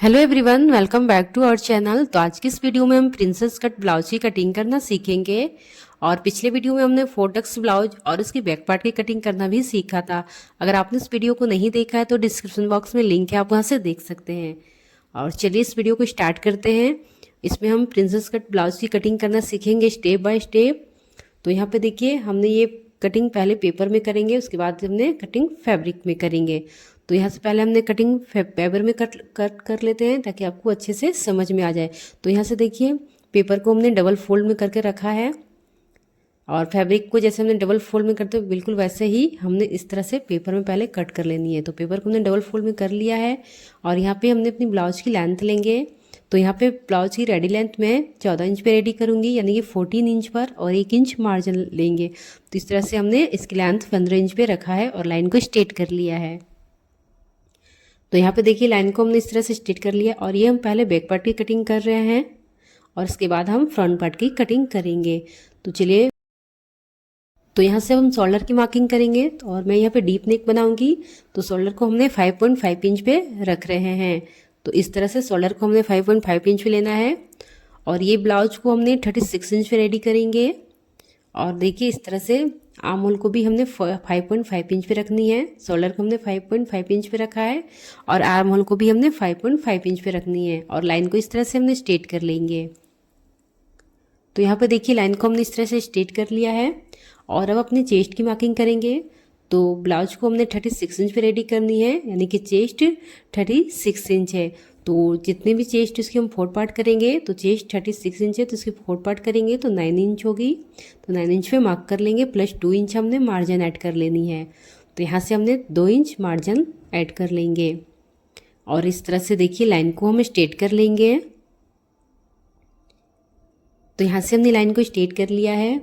Hello everyone, welcome back to our channel. तो आज की इस वीडियो में हम प्रिंसेस कट ब्लाउज की कटिंग करना सीखेंगे। और पिछले वीडियो में हमने फोटक्स ब्लाउज और उसकी बैक पार्ट की कटिंग करना भी सीखा था। अगर आपने इस वीडियो को नहीं देखा है तो डिस्क्रिप्शन बॉक्स में लिंक है, आप वहाँ से देख सकते हैं। और चलिए इस वीडियो को स्टार्ट करते हैं। इसमें हम प्रिंसेस कट ब्लाउज की कटिंग करना सीखेंगे स्टेप बाय स्टेप। तो यहाँ पे देखिए, हमने ये कटिंग पहले पेपर में करेंगे, उसके बाद हमने कटिंग फैब्रिक में करेंगे। तो यहाँ से पहले हमने कटिंग पेपर में कट कर लेते हैं ताकि आपको अच्छे से समझ में आ जाए। तो यहाँ से देखिए, पेपर को हमने डबल फोल्ड में करके रखा है और फैब्रिक को जैसे हमने डबल फोल्ड में करते हैं बिल्कुल वैसे ही हमने इस तरह से पेपर में पहले कट कर लेनी है। तो पेपर को हमने डबल फोल्ड में कर लिया है और यहाँ पे हमने अपनी ब्लाउज की लेंथ लेंगे। तो यहाँ पे ब्लाउज की रेडी लेंथ में 14 इंच पे रेडी करूँगी, यानी कि 14 इंच पर, और 1 इंच मार्जिन लेंगे। तो इस तरह से हमने इसकी लेंथ 15 इंच पे रखा है और लाइन को स्ट्रेट कर लिया है। तो यहाँ पे देखिए, लाइन को हमने इस तरह से स्ट्रेट कर लिया और ये हम पहले बैक पार्ट की कटिंग कर रहे हैं और इसके बाद हम फ्रंट पार्ट की कटिंग करेंगे। तो चलिए, तो यहाँ से हम शोल्डर की मार्किंग करेंगे। और मैं यहाँ पे डीप नेक बनाऊंगी। तो शोल्डर को हमने 5.5 इंच पे रख रहे हैं। तो इस तरह से शोल्डर को हमने 5.5 इंच पे लेना है और ये ब्लाउज को हमने 36 इंच पे रेडी करेंगे। और देखिए, इस तरह से आर्म होल को भी हमने 5.5 इंच पे रखनी है। शोल्डर को हमने 5.5 इंच पे रखा है और आर्म होल को भी हमने 5.5 इंच पे रखनी है और लाइन को इस तरह से हमने स्ट्रेट कर लेंगे। तो यहाँ पे देखिए, लाइन को हमने इस तरह से स्ट्रेट कर लिया है और अब अपनी चेस्ट की मार्किंग करेंगे। तो ब्लाउज को हमने 36 इंच पे रेडी करनी है, यानी कि चेस्ट 36 इंच है। तो जितने भी चेस्ट उसकी हम 4 पार्ट करेंगे, तो चेस्ट 36 इंच है तो उसकी 4 पार्ट करेंगे तो 9 इंच होगी। तो 9 इंच पे मार्क कर लेंगे, प्लस 2 इंच हमने मार्जिन ऐड कर लेनी है। तो यहाँ से हमने 2 इंच मार्जिन ऐड कर लेंगे और इस तरह से देखिए लाइन को हम स्ट्रेट कर लेंगे। तो यहाँ से हमने लाइन को स्ट्रेट कर लिया है।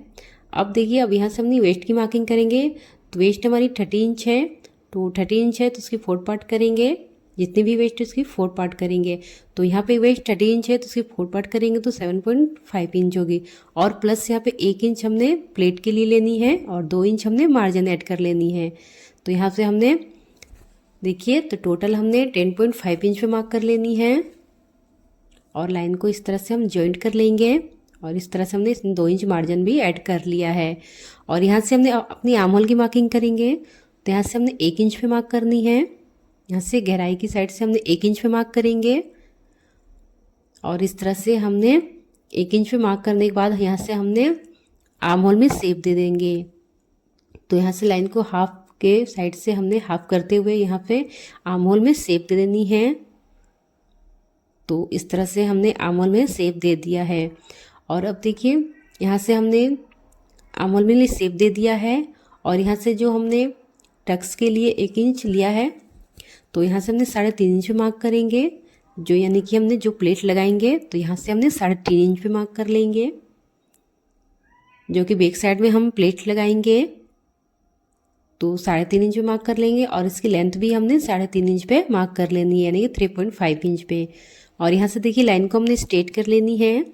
अब देखिए, अब यहाँ से हमने वेस्ट की मार्किंग करेंगे। तो वेस्ट हमारी 30 इंच है, तो 30 इंच है तो उसकी 4 पार्ट करेंगे। जितनी भी वेस्ट है उसकी 4 पार्ट करेंगे। तो यहाँ पे वेस्ट 30 इंच है तो उसकी 4 पार्ट करेंगे तो 7.5 इंच होगी। और प्लस यहाँ पे 1 इंच हमने प्लेट के लिए लेनी है और 2 इंच हमने मार्जिन ऐड कर लेनी है। तो यहाँ से हमने देखिए, तो टोटल हमने 10.5 इंच पे मार्क कर लेनी है और लाइन को इस तरह से हम जॉइंट कर लेंगे और इस तरह से हमने 2 इंच मार्जिन भी ऐड कर लिया है। और यहाँ से हमने अपनी आर्म होल की मार्किंग करेंगे। तो यहाँ से हमने 1 इंच पे मार्क करनी है। यहाँ से गहराई की साइड से हमने 1 इंच पे मार्क करेंगे और इस तरह से हमने 1 इंच पे मार्क करने के बाद यहाँ से हमने आर्म होल में शेप दे देंगे। तो यहाँ से लाइन को हाफ के साइड से हमने हाफ करते हुए यहाँ पे आर्म होल में शेप दे देनी है। तो इस तरह से हमने आर्म होल में शेप दे दिया है। और अब देखिए, यहाँ से हमने आर्म होल में शेप दे दिया है और यहाँ से जो हमने टक्स के लिए 1 इंच लिया है, तो यहाँ से हमने 3.5 इंच पे मार्क करेंगे। जो यानी कि हमने जो प्लेट लगाएंगे तो यहाँ से हमने 3.5 इंच पे मार्क कर लेंगे, जो कि बैक साइड में हम प्लेट लगाएंगे। तो 3.5 इंच पे मार्क कर लेंगे और इसकी लेंथ भी हमने 3.5 इंच पे मार्क कर लेनी है, यानी कि 3.5 इंच पे। और यहाँ से देखिए, लाइन को हमने स्ट्रेट कर लेनी है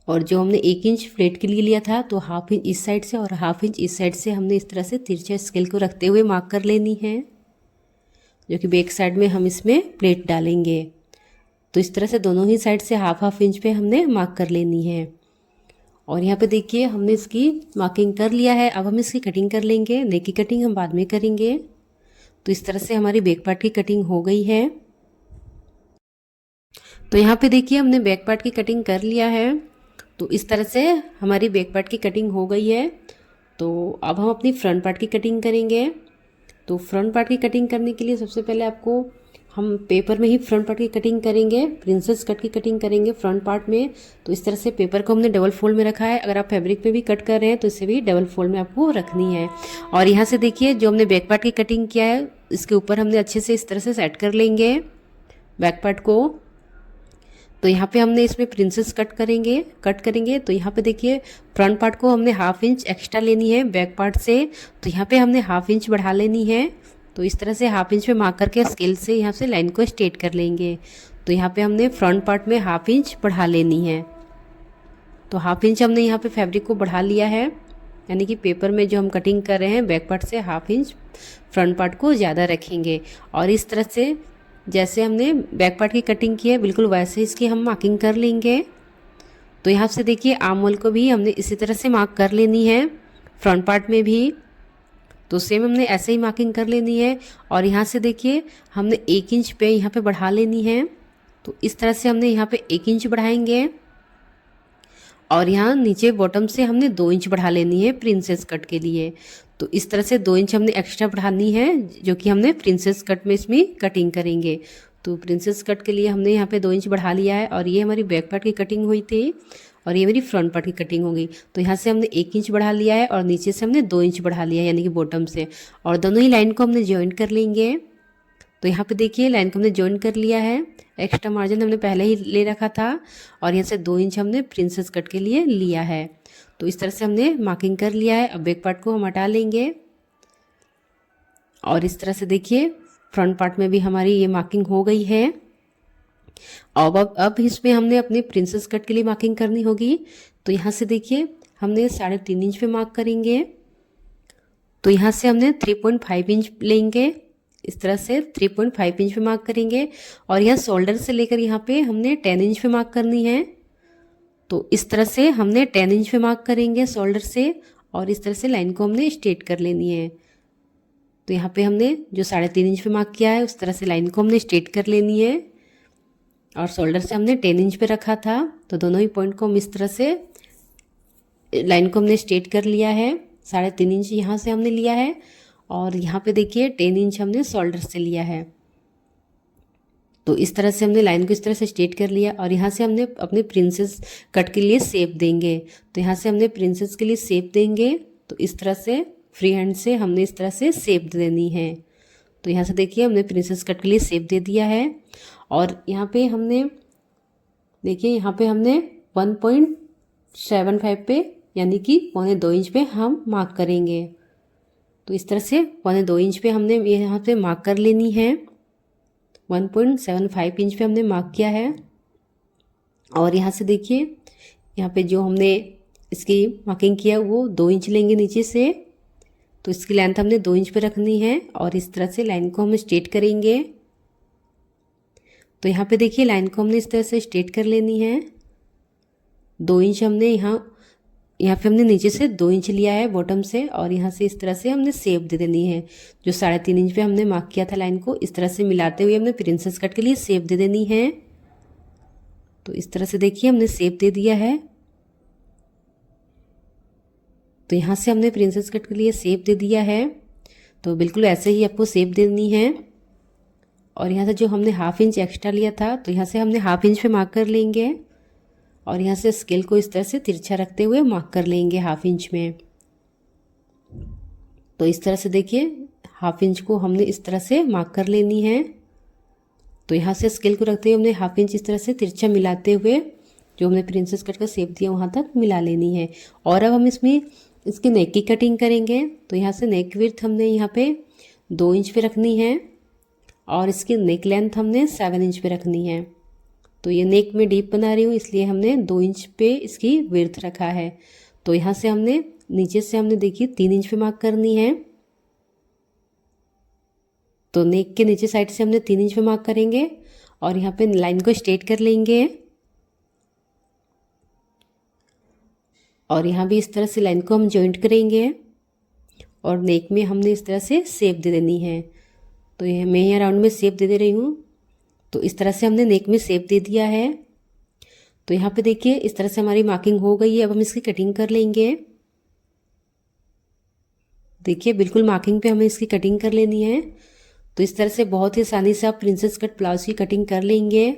और जो हमने 1 इंच प्लेट के लिए लिया था, तो हाफ इंच इस साइड से और हाफ इंच इस साइड से हमने इस तरह से तिरछे स्केल को रखते हुए मार्क कर लेनी है, जो कि बैक साइड में हम इसमें प्लेट डालेंगे। तो इस तरह से दोनों ही साइड से हाफ इंच पे हमने मार्क कर लेनी है। और यहाँ पे देखिए, हमने इसकी मार्किंग कर लिया है। अब हम इसकी कटिंग कर लेंगे। नेक की कटिंग हम बाद में करेंगे। तो इस तरह से हमारी बैक पार्ट की कटिंग हो गई है। तो यहाँ पे देखिए, हमने बैक पार्ट की कटिंग कर लिया है। तो इस तरह से हमारी बैक पार्ट की कटिंग हो गई है। तो अब हम अपनी फ्रंट पार्ट की कटिंग करेंगे। तो फ्रंट पार्ट की कटिंग करने के लिए सबसे पहले आपको हम पेपर में ही फ्रंट पार्ट की कटिंग करेंगे। प्रिंसेस कट की कटिंग करेंगे फ्रंट पार्ट में। तो इस तरह से पेपर को हमने डबल फोल्ड में रखा है। अगर आप फैब्रिक पे भी कट कर रहे हैं तो इसे भी डबल फोल्ड में आपको रखनी है। और यहाँ से देखिए, जो हमने बैक पार्ट की कटिंग किया है, इसके ऊपर हमने अच्छे से इस तरह से सेट कर लेंगे बैक पार्ट को। तो यहाँ पे हमने इसमें प्रिंसेस कट करेंगे। तो यहाँ पे देखिए, फ्रंट पार्ट को हमने हाफ इंच एक्स्ट्रा लेनी है बैक पार्ट से। तो यहाँ पे हमने हाफ इंच बढ़ा लेनी है। तो इस तरह से हाफ इंच पे मार्क करके स्केल से यहाँ से लाइन को स्ट्रेट कर लेंगे। तो यहाँ पे हमने फ्रंट पार्ट में हाफ इंच बढ़ा लेनी है। तो हाफ इंच हमने यहाँ पे फैब्रिक को बढ़ा लिया है, यानी कि पेपर में जो हम कटिंग कर रहे हैं बैक पार्ट से हाफ इंच फ्रंट पार्ट को ज़्यादा रखेंगे। और इस तरह से जैसे हमने बैक पार्ट की कटिंग की है बिल्कुल वैसे इसकी हम मार्किंग कर लेंगे। तो यहाँ से देखिए आर्म होल को भी हमने इसी तरह से मार्क कर लेनी है, फ्रंट पार्ट में भी तो सेम हमने ऐसे ही मार्किंग कर लेनी है। और यहाँ से देखिए हमने 1 इंच पे यहाँ पे बढ़ा लेनी है। तो इस तरह से हमने यहाँ पे 1 इंच बढ़ाएंगे और यहाँ नीचे बॉटम से हमने 2 इंच बढ़ा लेनी है प्रिंसेस कट के लिए। तो इस तरह से 2 इंच हमने एक्स्ट्रा बढ़ानी है जो कि हमने प्रिंसेस कट में इसमें कटिंग करेंगे। तो प्रिंसेस कट के लिए हमने यहाँ पे 2 इंच बढ़ा लिया है और ये हमारी बैक पार्ट की कटिंग हुई थी और ये मेरी फ्रंट पार्ट की कटिंग हो गई। तो यहाँ से हमने 1 इंच बढ़ा लिया है और नीचे से हमने 2 इंच बढ़ा लिया है यानी कि बॉटम से, और दोनों ही लाइन को हमने ज्वाइन कर लेंगे। तो यहाँ पे देखिए लाइन को हमने ज्वाइन कर लिया है, एक्स्ट्रा मार्जिन हमने पहले ही ले रखा था और यहाँ से 2 इंच हमने प्रिंसेस कट के लिए लिया है। तो इस तरह से हमने मार्किंग कर लिया है। अब बैक पार्ट को हम हटा लेंगे और इस तरह से देखिए फ्रंट पार्ट में भी हमारी ये मार्किंग हो गई है। अब इसमें हमने अपने प्रिंसेस कट के लिए मार्किंग करनी होगी। तो यहाँ से देखिए हमने 3.5 इंच पे मार्क करेंगे। तो यहाँ से हमने 3.5 इंच लेंगे, इस तरह से 3.5 इंच पे मार्क करेंगे और यहाँ शोल्डर से लेकर यहाँ पे हमने 10 इंच पे मार्क करनी है। तो इस तरह से हमने 10 इंच पे मार्क करेंगे शोल्डर से और इस तरह से लाइन को हमने स्ट्रेट कर लेनी है। तो यहाँ पे हमने जो 3.5 इंच पे मार्क किया है उस तरह से लाइन को हमने स्ट्रेट कर लेनी है और शोल्डर से हमने 10 इंच पे रखा था। तो दोनों ही पॉइंट को हम इस तरह से लाइन को हमने स्ट्रेट कर लिया है। 3.5 इंच यहाँ से हमने लिया है और यहाँ पे देखिए 10 इंच हमने शोल्डर से लिया है। तो इस तरह से हमने लाइन को इस तरह से स्ट्रेट कर लिया और यहाँ से हमने अपने प्रिंसेस कट के लिए शेप देंगे। तो यहाँ से हमने प्रिंसेस के लिए शेप देंगे। तो इस तरह से फ्री हैंड से हमने इस तरह से शेप देनी है। तो यहाँ से देखिए हमने प्रिंसेस कट के लिए शेप दे दिया है और यहाँ पे हमने देखिए यहाँ पे हमने 1.75 पे यानी कि 1.25 इंच पे हम मार्क करेंगे। तो इस तरह से 1.25 इंच पे हमने यहाँ पे मार्क कर लेनी है। 1.75 इंच पे हमने मार्क किया है और यहाँ से देखिए यहाँ पे जो हमने इसकी मार्किंग किया वो 2 इंच लेंगे नीचे से। तो इसकी लेंथ हमने 2 इंच पे रखनी है और इस तरह से लाइन को हम स्ट्रेट करेंगे। तो यहाँ पे देखिए लाइन को हमने इस तरह से स्ट्रेट कर लेनी है। 2 इंच हमने यहाँ पे हमने नीचे से 2 इंच लिया है बॉटम से और यहाँ से इस तरह से हमने शेप दे देनी है। जो 3.5 इंच पे हमने मार्क किया था लाइन को इस तरह से मिलाते हुए हमने प्रिंसेस कट के लिए शेप दे देनी है। तो इस तरह से देखिए हमने शेप दे दिया है। तो यहाँ से हमने प्रिंसेस कट के लिए शेप दे दिया है। तो बिल्कुल ऐसे ही आपको शेप देनी है और यहाँ से जो हमने 1/2 इंच एक्स्ट्रा लिया था तो यहाँ से हमने 1/2 इंच पे मार्क कर लेंगे और यहाँ से स्केल को इस तरह से तिरछा रखते हुए मार्क कर लेंगे 1/2 इंच में। तो इस तरह से देखिए 1/2 इंच को हमने इस तरह से मार्क कर लेनी है। तो यहाँ से स्केल को रखते हुए हमने 1/2 इंच इस तरह से तिरछा मिलाते हुए जो हमने प्रिंसेस कट का शेप दिया वहाँ तक मिला लेनी है। और अब हम इसमें इसके नेक की कटिंग करेंगे। तो यहाँ से नेक विड्थ हमने यहाँ पे 2 इंच पे रखनी है और इसकी नेक लेंथ हमने 7 इंच पे रखनी है। तो ये नेक में डीप बना रही हूँ इसलिए हमने 2 इंच पे इसकी विड्थ रखा है। तो यहाँ से हमने नीचे से हमने देखिए 3 इंच पे मार्क करनी है। तो नेक के नीचे साइड से हमने 3 इंच पे मार्क करेंगे और यहाँ पे लाइन को स्ट्रेट कर लेंगे और यहाँ भी इस तरह से लाइन को हम जॉइंट करेंगे और नेक में हमने इस तरह से शेप दे देनी है। तो ये मैं यहाँ राउंड में शेप दे रही हूँ। तो इस तरह से हमने नेक में शेप दे दिया है। तो यहाँ पे देखिए इस तरह से हमारी मार्किंग हो गई है। अब हम इसकी कटिंग कर लेंगे। देखिए बिल्कुल मार्किंग पे हमें इसकी कटिंग कर लेनी है। तो इस तरह से बहुत ही आसानी से आप प्रिंसेस कट ब्लाउज की कटिंग कर लेंगे।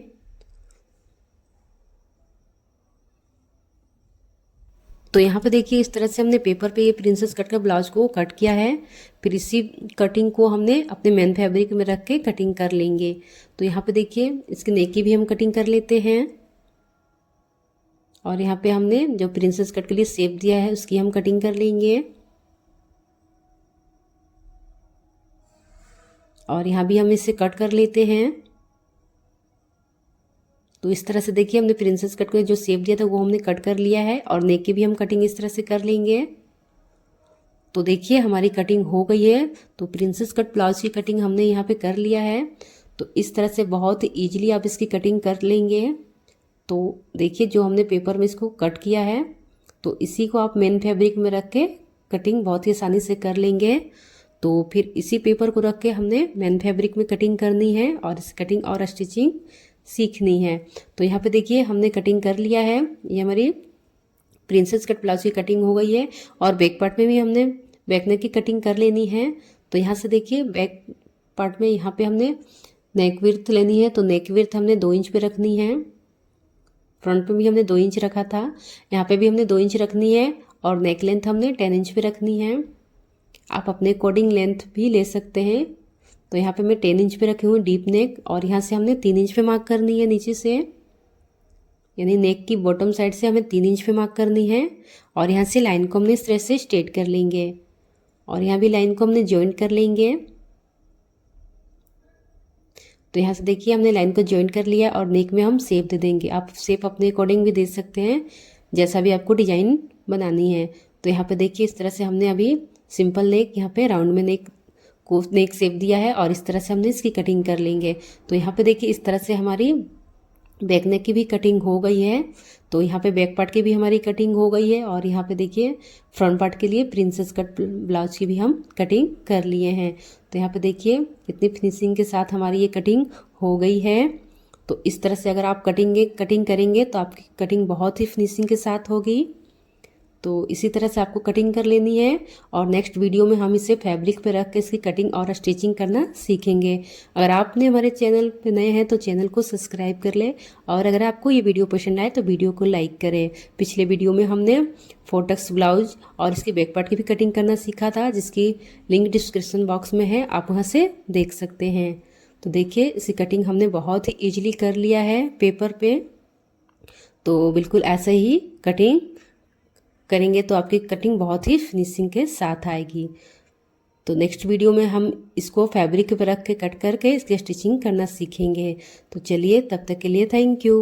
तो यहाँ पे देखिए इस तरह से हमने पेपर पे ये प्रिंसेस कट का ब्लाउज को कट किया है। फिर इसी कटिंग को हमने अपने मेन फैब्रिक में रख के कटिंग कर लेंगे। तो यहाँ पे देखिए इसके नेक की भी हम कटिंग कर लेते हैं और यहाँ पे हमने जो प्रिंसेस कट के लिए शेप दिया है उसकी हम कटिंग कर लेंगे और यहाँ भी हम इसे कट कर लेते हैं। तो इस तरह से देखिए हमने प्रिंसेस कट को जो शेप दिया था वो हमने कट कर लिया है और नेक की भी हम कटिंग इस तरह से कर लेंगे। तो देखिए हमारी कटिंग हो गई है। तो प्रिंसेस कट ब्लाउज की कटिंग हमने यहाँ पे कर लिया है। तो इस तरह से बहुत ईजिली आप इसकी कटिंग कर लेंगे। तो देखिए जो हमने पेपर में इसको कट किया है, तो इसी को आप मेन फैब्रिक में रख के कटिंग बहुत ही आसानी से कर लेंगे। तो फिर इसी पेपर को रख के हमने मेन फैब्रिक में कटिंग करनी है और इस कटिंग और स्टिचिंग सीखनी है। तो यहाँ पे देखिए हमने कटिंग कर लिया है, ये हमारी प्रिंसेस कट ब्लाउज की कटिंग हो गई है। और बैक पार्ट में भी हमने बैक नेक की कटिंग कर लेनी है। तो यहाँ से देखिए बैक पार्ट में यहाँ पे हमने नेक विड्थ लेनी है, तो नेक विड्थ हमने 2 इंच पे रखनी है। फ्रंट पे भी हमने 2 इंच रखा था, यहाँ पे भी हमने 2 इंच रखनी है। और नेक लेंथ हमने 10 इंच पे रखनी है। आप अपने अकॉर्डिंग लेंथ भी ले सकते हैं। तो यहाँ पे मैं 10 इंच पे रखी हूँ डीप नेक, और यहाँ से हमने 3 इंच पे मार्क करनी है नीचे से, यानी नेक की बॉटम साइड से हमें 3 इंच पे मार्क करनी है। और यहाँ से लाइन को हमने इस तरह से स्ट्रेट कर लेंगे और यहाँ भी लाइन को हमने जॉइंट कर लेंगे। तो यहाँ से देखिए हमने लाइन को जॉइंट कर लिया और नेक में हम शेप दे देंगे। आप शेप अपने अकॉर्डिंग भी दे सकते हैं, जैसा भी आपको डिजाइन बनानी है। तो यहाँ पे देखिए इस तरह से हमने अभी सिंपल नेक, यहाँ पे राउंड में नेक को नेक शेप दिया है और इस तरह से हमने इसकी कटिंग कर लेंगे। तो यहाँ पे देखिए इस तरह से हमारी बैक नेक की भी कटिंग हो गई है। तो यहाँ पे बैक पार्ट की भी हमारी कटिंग हो गई है और यहाँ पे देखिए फ्रंट पार्ट के लिए प्रिंसेस कट ब्लाउज की भी हम कटिंग कर लिए हैं। तो यहाँ पे देखिए इतनी फिनिशिंग के साथ हमारी ये कटिंग हो गई है। तो इस तरह से अगर आप कटिंग करेंगे तो आपकी कटिंग बहुत ही फिनिशिंग के साथ होगी। तो इसी तरह से आपको कटिंग कर लेनी है और नेक्स्ट वीडियो में हम इसे फैब्रिक पे रख के इसकी कटिंग और स्टिचिंग करना सीखेंगे। अगर आपने हमारे चैनल पे नए हैं तो चैनल को सब्सक्राइब कर ले, और अगर आपको ये वीडियो पसंद आए तो वीडियो को लाइक करें। पिछले वीडियो में हमने 4 टक्स ब्लाउज और इसके बैक पार्ट की भी कटिंग करना सीखा था, जिसकी लिंक डिस्क्रिप्शन बॉक्स में है, आप वहाँ से देख सकते हैं। तो देखिए इसी कटिंग हमने बहुत ही ईजिली कर लिया है पेपर पे। तो बिल्कुल ऐसे ही कटिंग करेंगे तो आपकी कटिंग बहुत ही फिनिशिंग के साथ आएगी। तो नेक्स्ट वीडियो में हम इसको फैब्रिक पर रख के कट करके इसकी स्टिचिंग करना सीखेंगे। तो चलिए तब तक के लिए थैंक यू।